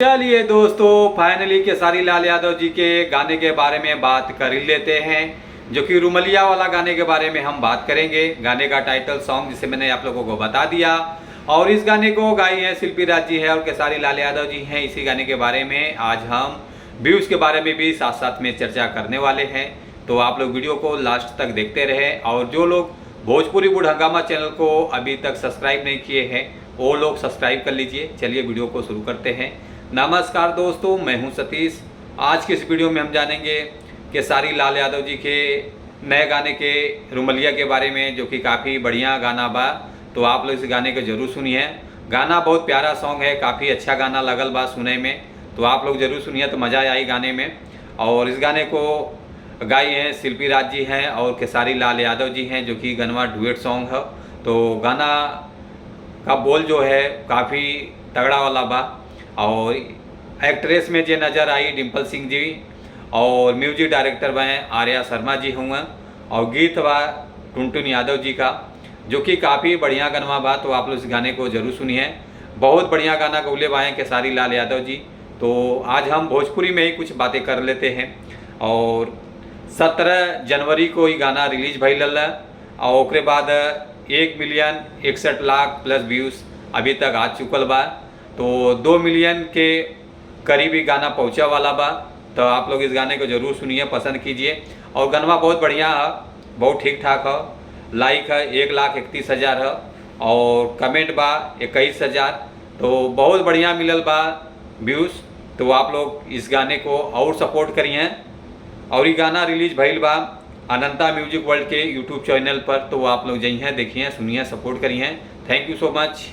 चलिए दोस्तों, फाइनली खेसारी लाल यादव जी के गाने के बारे में बात कर ही लेते हैं, जो कि रुमलिया वाला गाने के बारे में हम बात करेंगे। गाने का टाइटल सॉन्ग जिसे मैंने आप लोगों को बता दिया, और इस गाने को गाई हैं शिल्पी राज जी है और खेसारी लाल यादव जी हैं। इसी गाने के बारे में आज हम व्यूज़ के बारे में भी साथ साथ में चर्चा करने वाले हैं, तो आप लोग वीडियो को लास्ट तक देखते रहें। और जो लोग भोजपुरी वुड हंगामा चैनल को अभी तक सब्सक्राइब नहीं किए हैं वो लोग सब्सक्राइब कर लीजिए। चलिए वीडियो को शुरू करते हैं। नमस्कार दोस्तों, मैं हूं सतीश। आज के इस वीडियो में हम जानेंगे खेसारी लाल यादव जी के नए गाने के रुमलिया के बारे में, जो कि काफ़ी बढ़िया गाना बा। तो आप लोग इस गाने को जरूर सुनिए। गाना बहुत प्यारा सॉन्ग है, काफ़ी अच्छा गाना लगल बा सुने में, तो आप लोग जरूर सुनिए तो मज़ा आई गाने में। और इस गाने को गाई हैं शिल्पी राज जी हैं और खेसारी लाल यादव जी हैं, जो कि गनवा डुएट सॉन्ग है। तो गाना का बोल जो है काफ़ी तगड़ा वाला बा। और एक्ट्रेस में जो नज़र आई डिम्पल सिंह जी, और म्यूजिक डायरेक्टर बने आर्या शर्मा जी हुए, और गीत बा टुनटुन यादव जी का, जो कि काफ़ी बढ़िया गनवा बा। तो आप लोग इस गाने को जरूर सुनिए। बहुत बढ़िया गाना गौले बाएँ खेसारी लाल यादव जी। तो आज हम भोजपुरी में ही कुछ बातें कर लेते हैं। और 17 जनवरी को ये गाना रिलीज भइल और ओकरे बाद 1,61,00,000 प्लस व्यूज़ अभी तक आ चुकल बा। तो 2 मिलियन के करीब ही गाना पहुँचा वाला बा। तो आप लोग इस गाने को जरूर सुनिए, पसंद कीजिए। और गनवा बहुत बढ़िया है, बहुत ठीक ठाक है। लाइक है 1,31,000 है, और कमेंट बा 21,000। तो बहुत बढ़िया मिलल बा व्यूज़। तो आप लोग इस गाने को और सपोर्ट करिए। और ये गाना रिलीज भइल बा अनंता म्यूजिक वर्ल्ड के यूट्यूब चैनल पर। तो आप लोग जाइए, देखिए, सुनिए, सपोर्ट करिए। Thank you so much.